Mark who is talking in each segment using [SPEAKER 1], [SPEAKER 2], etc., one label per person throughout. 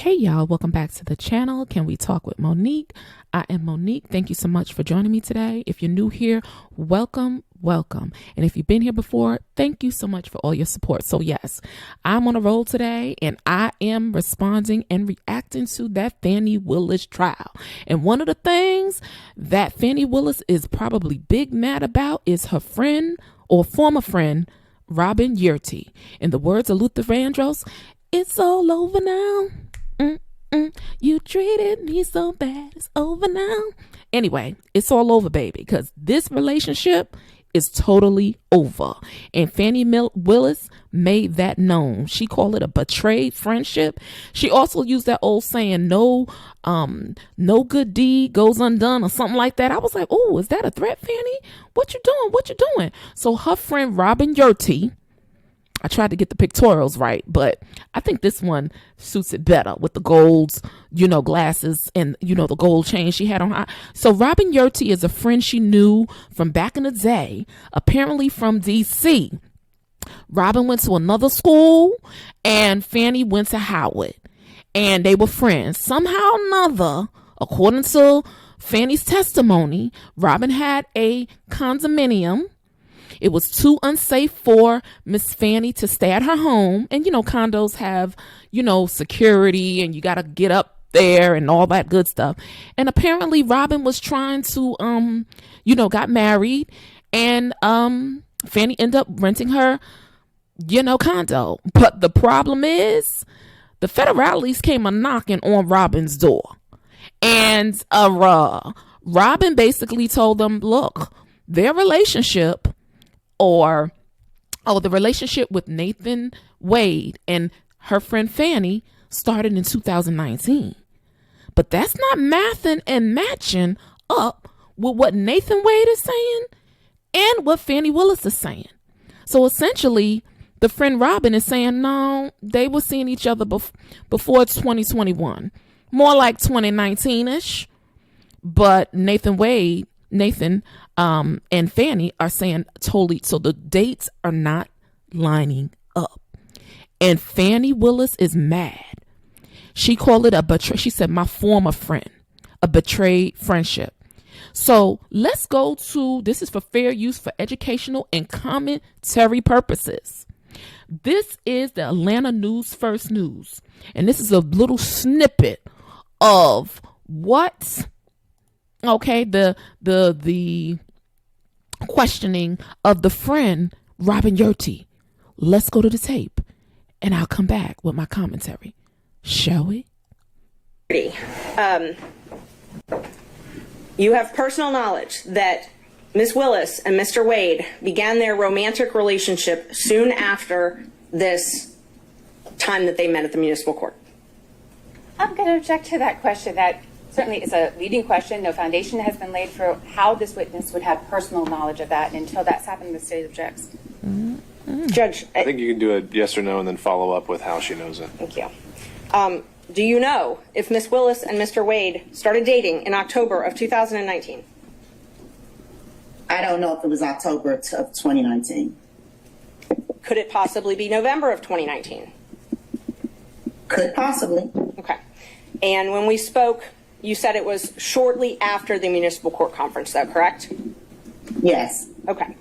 [SPEAKER 1] Hey y'all, welcome back to the channel. Can we talk with Monique? I am Monique. Thank you so much for joining me today. If you're new here, welcome. And if you've been here before, thank you so much for all your support. So yes, I'm on a roll today and I am responding and reacting to that Fani Willis trial. And one of the things that Fani Willis is probably big mad about is her friend or former friend, Robin Yeartie. In the words of Luther Vandross, it's all over now. You treated me so bad, it's over now. Anyway, it's all over, baby, because this relationship is totally over. And Fani Willis made that known. She called it a betrayed friendship. She also used that old saying, no good deed goes undone, or something like that. I was like, oh, is that a threat, Fannie? What you doing? So her friend Robin Yeartie, I tried to get the pictorials right, but I think this one suits it better with the golds, glasses and, the gold chain she had on her. So Robin Yeartie is a friend she knew from back in the day, apparently from DC. Robin went to another school and Fannie went to Howard, and they were friends. Somehow or another, according to Fannie's testimony, Robin had a condominium. It was too unsafe for Miss Fannie to stay at her home. And, condos have, security and you got to get up there and all that good stuff. And apparently Robin was trying to, got married, and Fannie ended up renting her, condo. But the problem is the federales came a knocking on Robin's door. And Robin basically told them, look, their relationship the relationship with Nathan Wade and her friend Fannie started in 2019. But that's not mathing and matching up with what Nathan Wade is saying and what Fani Willis is saying. So essentially, the friend Robin is saying, no, they were seeing each other before 2021. More like 2019-ish. But Nathan and Fannie are saying totally, so the dates are not lining up. And Fani Willis is mad. She called it she said, my former friend, a betrayed friendship. So let's go to, this is for fair use for educational and commentary purposes. This is the Atlanta News First News. And this is a little snippet of what, the questioning of the friend Robin Yeartie. Let's go to the tape and I'll come back with my commentary. Shall we?
[SPEAKER 2] You have personal knowledge that Ms. Willis and Mr. Wade began their romantic relationship soon after this time that they met at the municipal court.
[SPEAKER 3] I'm going to object to that question. That certainly is a leading question. No foundation has been laid for how this witness would have personal knowledge of that. And until that's happened, the state objects.
[SPEAKER 2] Judge,
[SPEAKER 4] I think you can do a yes or no and then follow up with how she knows it.
[SPEAKER 2] thank you. Do you know if Ms. Willis and Mr. Wade started dating in October of 2019?
[SPEAKER 5] I don't know if it was October of 2019.
[SPEAKER 2] Could it possibly be November of 2019?
[SPEAKER 5] Could possibly.
[SPEAKER 2] Okay. And when we spoke, you said it was shortly after the municipal court conference, though, correct?
[SPEAKER 5] Yes.
[SPEAKER 2] Okay.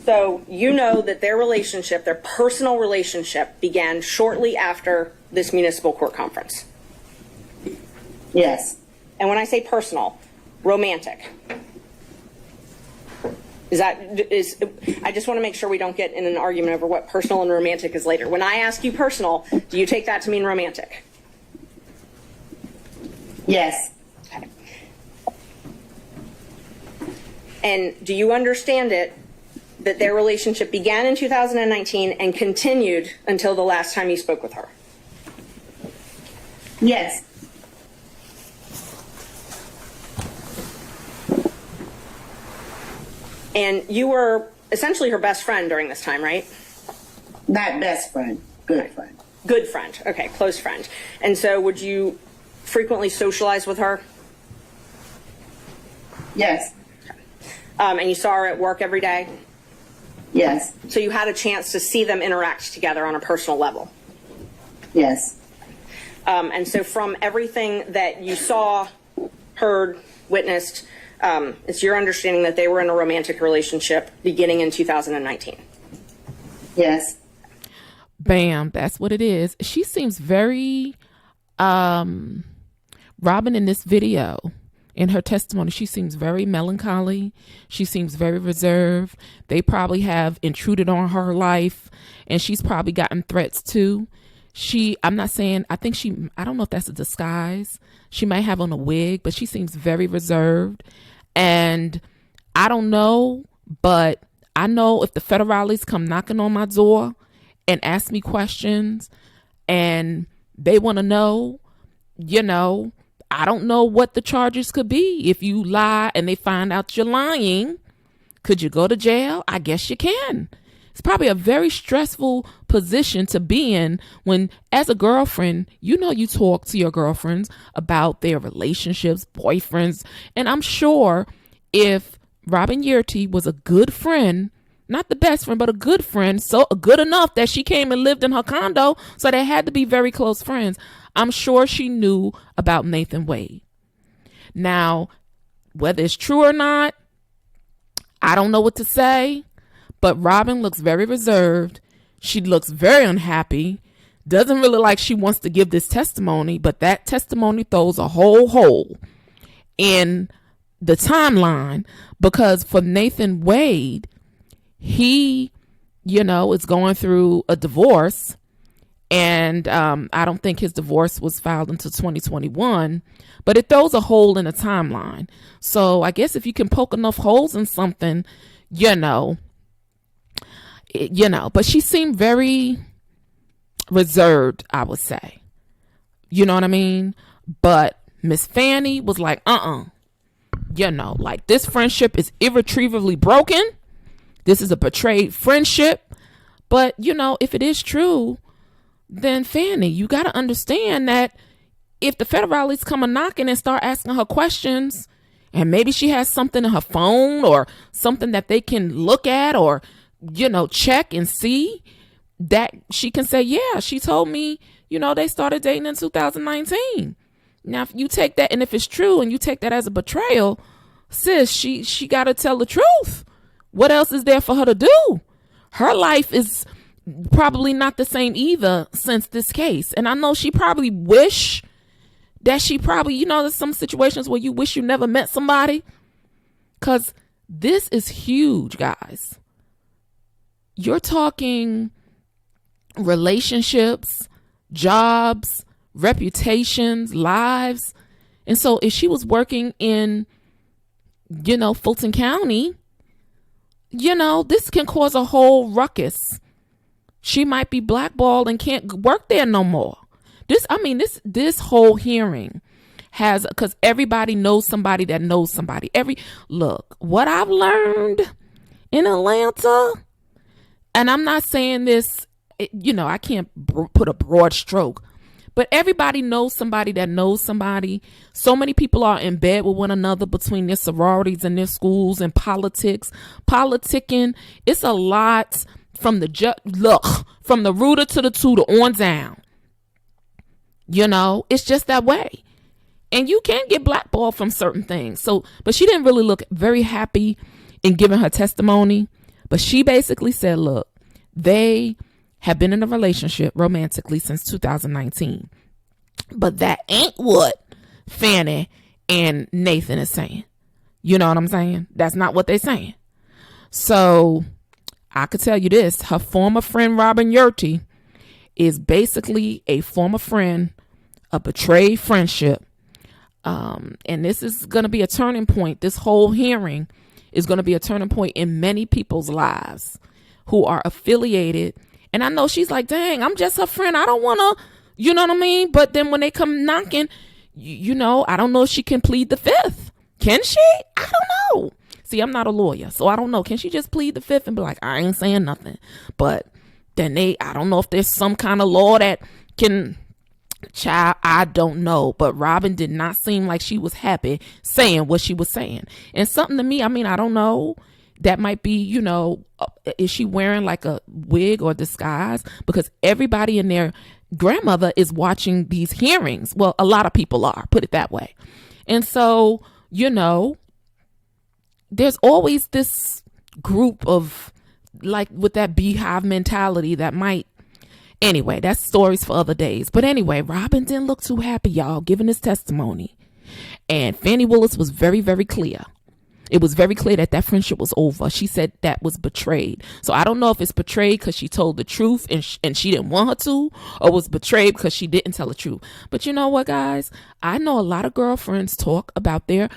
[SPEAKER 2] So you know that their relationship, their personal relationship, began shortly after this municipal court conference.
[SPEAKER 5] Yes.
[SPEAKER 2] And when I say personal, romantic. I just want to make sure we don't get in an argument over what personal and romantic is later. When I ask you personal, do you take that to mean romantic?
[SPEAKER 5] Yes.
[SPEAKER 2] Okay. And do you understand it that their relationship began in 2019 and continued until the last time you spoke with her?
[SPEAKER 5] Yes.
[SPEAKER 2] And you were essentially her best friend during this time, right?
[SPEAKER 5] Not best friend, good friend.
[SPEAKER 2] Good friend. Okay, close friend. And so would you frequently socialize with her?
[SPEAKER 5] Yes.
[SPEAKER 2] And you saw her at work every day?
[SPEAKER 5] Yes.
[SPEAKER 2] So you had a chance to see them interact together on a personal level?
[SPEAKER 5] Yes.
[SPEAKER 2] And so from everything that you saw, heard, witnessed, it's your understanding that they were in a romantic relationship beginning in 2019.
[SPEAKER 5] Yes.
[SPEAKER 1] Bam, that's what it is. She seems very, Robin, in this video, in her testimony, she seems very melancholy. She seems very reserved. They probably have intruded on her life, and she's probably gotten threats too. I'm not saying, I don't know if that's a disguise. She might have on a wig, but she seems very reserved. And I don't know, but I know if the federales come knocking on my door and ask me questions and they want to know, I don't know what the charges could be. If you lie and they find out you're lying, could you go to jail? I guess you can. It's probably a very stressful position to be in when, as a girlfriend, you talk to your girlfriends about their relationships, boyfriends. And I'm sure if Robin Yeartie was a good friend, not the best friend, but a good friend, so good enough that she came and lived in her condo, so they had to be very close friends, I'm sure she knew about Nathan Wade. Now, whether it's true or not, I don't know what to say. But Robin looks very reserved. She looks very unhappy. Doesn't really like she wants to give this testimony, but that testimony throws a whole hole in the timeline, because for Nathan Wade, he, is going through a divorce, and I don't think his divorce was filed until 2021, but it throws a hole in the timeline. So I guess if you can poke enough holes in something, but she seemed very reserved, I would say. You know what I mean? But Miss Fannie was like, like, this friendship is irretrievably broken. This is a betrayed friendship. But, if it is true, then Fannie, you got to understand that if the federales come a knocking and start asking her questions, and maybe she has something in her phone or something that they can look at or check and see, that she can say, yeah, she told me, they started dating in 2019. Now, if you take that, and if it's true and you take that as a betrayal, sis, she got to tell the truth. What else is there for her to do? Her life is probably not the same either since this case. And I know she probably wish that there's some situations where you wish you never met somebody, because this is huge, guys. You're talking relationships, jobs, reputations, lives. And so if she was working in, Fulton County, this can cause a whole ruckus. She might be blackballed and can't work there no more. This whole hearing has, because everybody knows somebody that knows somebody. Look, what I've learned in Atlanta, and I'm not saying this, I can't put a broad stroke, but everybody knows somebody that knows somebody. So many people are in bed with one another between their sororities and their schools and politics, politicking. It's a lot from from the rooter to the tutor on down. It's just that way. And you can get blackballed from certain things. So, but she didn't really look very happy in giving her testimony. But she basically said, look, they have been in a relationship romantically since 2019. But that ain't what Fannie and Nathan is saying. You know what I'm saying? That's not what they're saying. So I could tell you this. Her former friend, Robin Yeartie, is basically a former friend, a betrayed friendship. And this is going to be a turning point. This whole hearing is going to be a turning point in many people's lives who are affiliated. And I know she's like, dang, I'm just her friend. I don't want to, you know what I mean? But then when they come knocking, I don't know if she can plead the fifth. Can she? I don't know. See, I'm not a lawyer, so I don't know. Can she just plead the fifth and be like, I ain't saying nothing? But then I don't know if there's some kind of law that can, child, I don't know. But Robin did not seem like she was happy saying what she was saying. And something to me, I don't know. That might be, is she wearing like a wig or disguise? Because everybody in there grandmother is watching these hearings. Well, a lot of people are, put it that way. And so, there's always this group of, like, with that beehive mentality that might, anyway, that's stories for other days. But anyway, Robin didn't look too happy, y'all, giving his testimony. And Fani Willis was very, very clear. It was very clear that friendship was over. She said that was betrayed. So I don't know if it's betrayed because she told the truth and she didn't want her to, or was betrayed because she didn't tell the truth. But you know what, guys? I know a lot of girlfriends talk about their,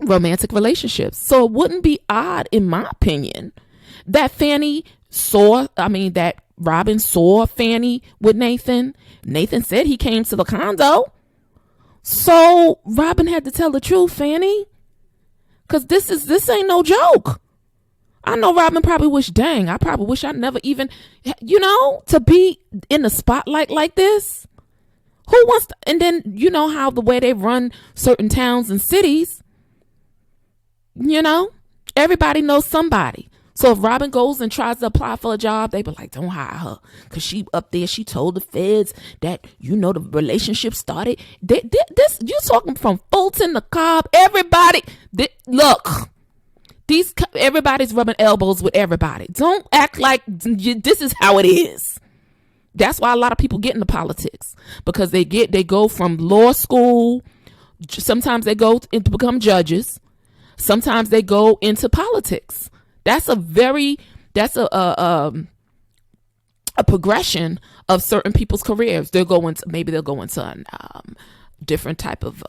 [SPEAKER 1] romantic relationships. So it wouldn't be odd, in my opinion, that that Robin saw Fannie with Nathan. Nathan said he came to the condo. So Robin had to tell the truth, Fannie. Because this ain't no joke. I know Robin probably I probably wish I never even, to be in the spotlight like this. Who wants to, and then, how the way they run certain towns and cities, everybody knows somebody. So if Robin goes and tries to apply for a job, they be like, don't hire her. Because she up there, she told the feds that, the relationship started. You talking from Fulton to Cobb, everybody. Look, everybody's rubbing elbows with everybody. Don't act like this is how it is. That's why a lot of people get into politics. Because they go from law school. Sometimes they go to become judges. Sometimes they go into politics. That's a progression of certain people's careers. They'll go into different type of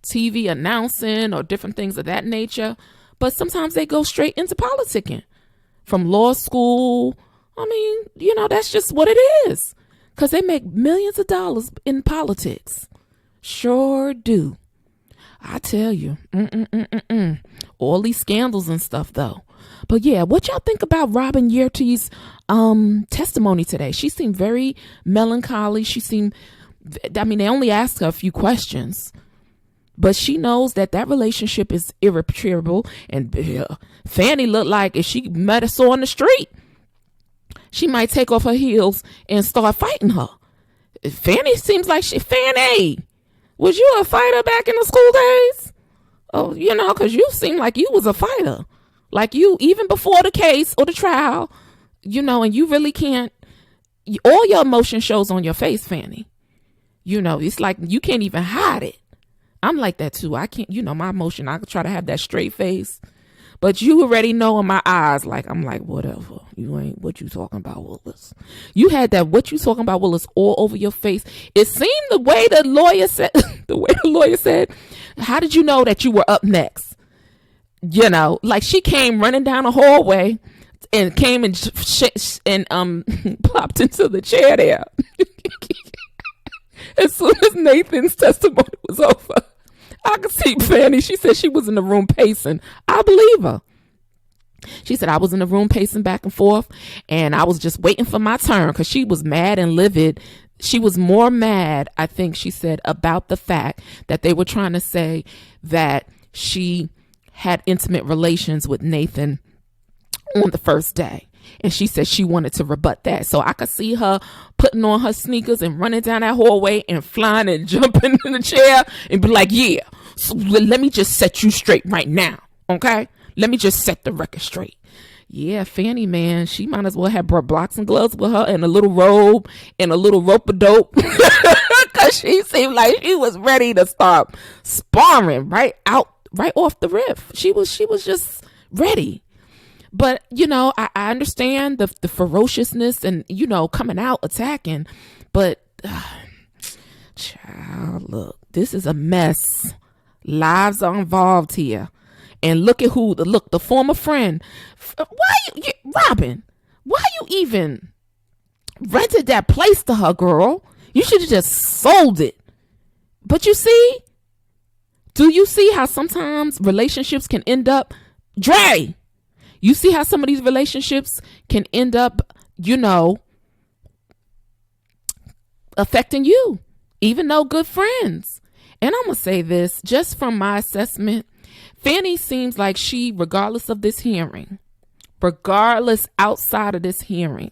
[SPEAKER 1] TV announcing or different things of that nature. But sometimes they go straight into politicking from law school. That's just what it is. Because they make millions of dollars in politics. Sure do. I tell you. All these scandals and stuff, though. But yeah, what y'all think about Robin Yeartie's testimony today? She seemed very melancholy. They only asked her a few questions, but she knows that relationship is irreparable. And Fannie looked like if she met her on the street, she might take off her heels and start fighting her. Fannie seems like Fannie, was you a fighter back in the school days? Oh, because you seem like you was a fighter. Like you, even before the case or the trial, and you really can't, all your emotion shows on your face, Fannie. It's like you can't even hide it. I'm like that too. I can't, my emotion, I try to have that straight face. But you already know in my eyes, I'm like, whatever. You ain't what you talking about, Willis. You had that what you talking about, Willis, all over your face. It seemed the way the lawyer said, how did you know that you were up next? Like she came running down the hallway and came and plopped into the chair there. As soon as Nathan's testimony was over, I could see Fannie. She said she was in the room pacing. I believe her. She said, I was in the room pacing back and forth, and I was just waiting for my turn because she was mad and livid. She was more mad, I think she said, about the fact that they were trying to say that she had intimate relations with Nathan on the first day. And she said she wanted to rebut that. So I could see her putting on her sneakers and running down that hallway and flying and jumping in the chair and be like, yeah, so let me just set you straight right now. Okay? Let me just set the record straight. Yeah, Fannie, man, she might as well have brought blocks and gloves with her and a little robe and a little rope-a-dope. Because she seemed like she was ready to start sparring right off the riff. She was just ready. But, I understand the ferociousness and, coming out attacking. But, child, look, this is a mess. Lives are involved here. And look at the former friend. Robin, why you even rented that place to her, girl? You should have just sold it. But do you see how sometimes relationships can end up, Dre? You see how some of these relationships can end up, affecting you, even though good friends. And I'm going to say this, just from my assessment, Fannie seems like she, regardless outside of this hearing,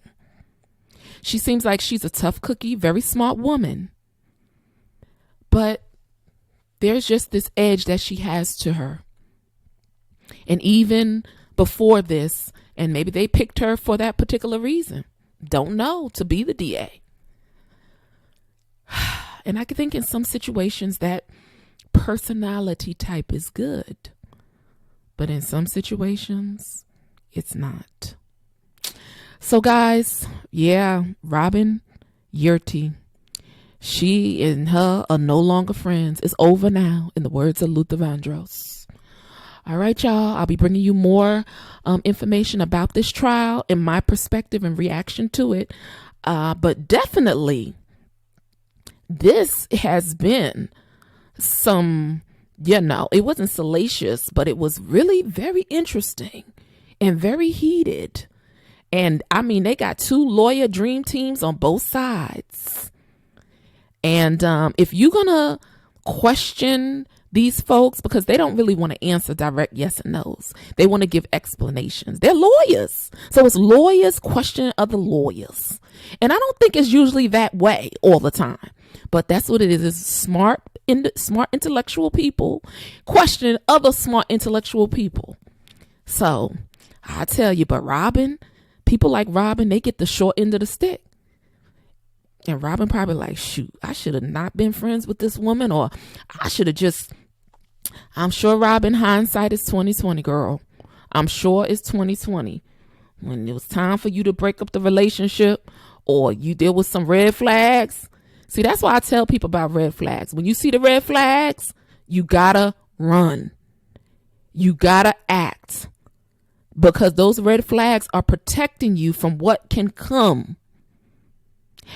[SPEAKER 1] She seems like she's a tough cookie, very smart woman. But there's just this edge that she has to her. And even before this, and maybe they picked her for that particular reason, don't know, to be the DA. And I can think in some situations that personality type is good, but in some situations it's not. So guys, yeah, Robin Yeartie, she and her are no longer friends. It's over now, in the words of Luther Vandross. All right, y'all, I'll be bringing you more information about this trial and my perspective and reaction to it. But definitely, this has been some, it wasn't salacious, but it was really very interesting and very heated. And I mean, they got 2 lawyer dream teams on both sides. And if you're going to question these folks, because they don't really want to answer direct yes and no's, they want to give explanations. They're lawyers. So it's lawyers questioning other lawyers. And I don't think it's usually that way all the time. But that's what it is. It's smart intellectual people questioning other smart intellectual people. So I tell you, but Robin, people like Robin, they get the short end of the stick. And Robin probably like, shoot, I should have not been friends with this woman, or I should have just, I'm sure Robin, hindsight is 2020, girl. I'm sure it's 2020. When it was time for you to break up the relationship, or you deal with some red flags. See, that's why I tell people about red flags. When you see the red flags, you gotta run. You gotta act. Because those red flags are protecting you from what can come.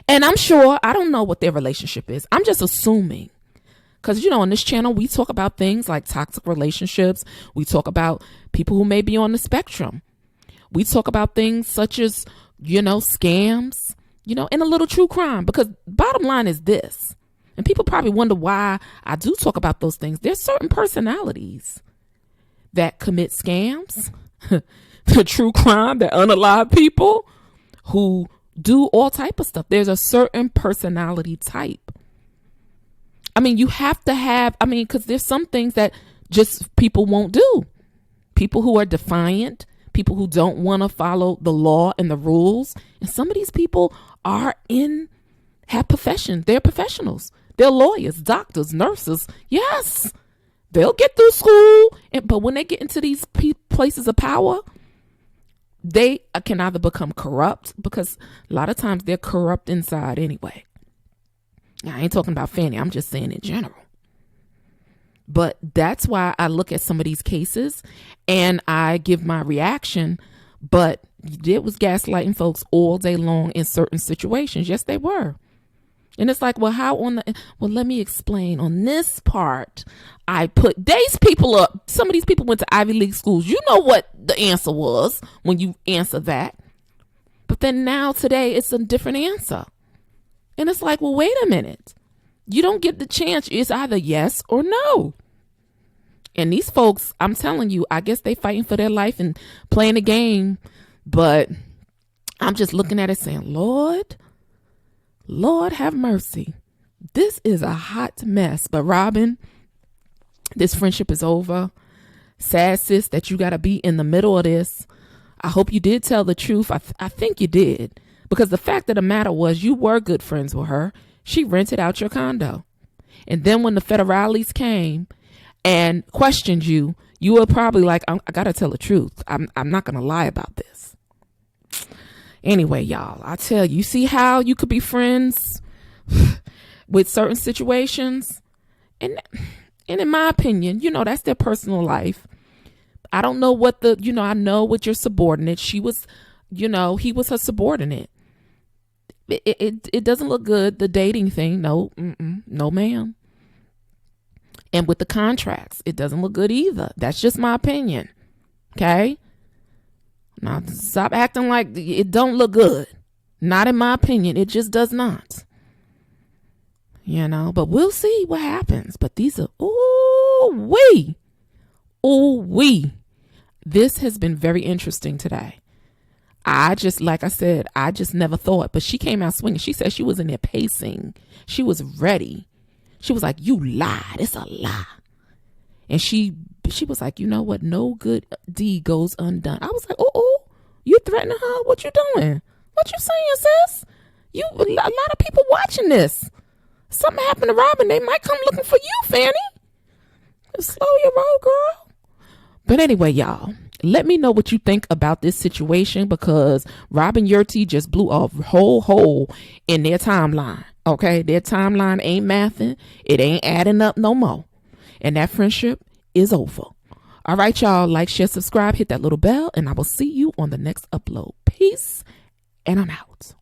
[SPEAKER 1] And I'm sure, I don't know what their relationship is. I'm just assuming. Because, on this channel, we talk about things like toxic relationships. We talk about people who may be on the spectrum. We talk about things such as, scams, and a little true crime. Because bottom line is this, and people probably wonder why I do talk about those things. There's certain personalities that commit scams, the true crime, that unalive people who do all type of stuff. There's a certain personality type. I mean, you have to have, because there's some things that just people won't do. People who are defiant, people who don't want to follow the law and the rules. And some of these people have professions. They're professionals. They're lawyers, doctors, nurses. Yes, they'll get through school. But when they get into these places of power, they can either become corrupt, because a lot of times they're corrupt inside anyway. Now, I ain't talking about Fannie. I'm just saying in general. But that's why I look at some of these cases and I give my reaction. But it was gaslighting folks all day long in certain situations. Yes, they were. And it's like, well, let me explain. On this part, I put these people up. Some of these people went to Ivy League schools. You know what the answer was when you answer that. But then now today, it's a different answer. And it's like, well, wait a minute. You don't get the chance. It's either yes or no. And these folks, I'm telling you, I guess they fighting for their life and playing a game. But I'm just looking at it saying, Lord have mercy. This is a hot mess. But Robin, this friendship is over. Sad, sis, that you got to be in the middle of this. I hope you did tell the truth. I think you did. Because the fact of the matter was, you were good friends with her. She rented out your condo. And then when the federales came and questioned you, you were probably like, I got to tell the truth. I'm not going to lie about this. Anyway, y'all, I tell you, see how you could be friends with certain situations? And in my opinion, that's their personal life. I don't know what I know what your subordinate, she was, he was her subordinate. It doesn't look good, the dating thing. No, no, ma'am. And with the contracts, it doesn't look good either. That's just my opinion. Okay? Now, stop acting like it don't look good. Not in my opinion. It just does not. But we'll see what happens. But these are, ooh-wee. Ooh-wee. This has been very interesting today. I just, like I said, I just never thought. But she came out swinging. She said she was in there pacing. She was ready. She was like, you lied. It's a lie. And she was like, you know what? No good deed goes undone. I was like, oh, you threatening her? What you doing? What you saying, sis? A lot of people watching this. Something happened to Robin. They might come looking for you, Fannie. Slow your roll, girl. But anyway, y'all, let me know what you think about this situation, because Robin Yeartie just blew a whole hole in their timeline. Okay, their timeline ain't mathing. It ain't adding up no more. And that friendship is over. All right, y'all, like, share, subscribe, hit that little bell, and I will see you on the next upload. Peace, and I'm out.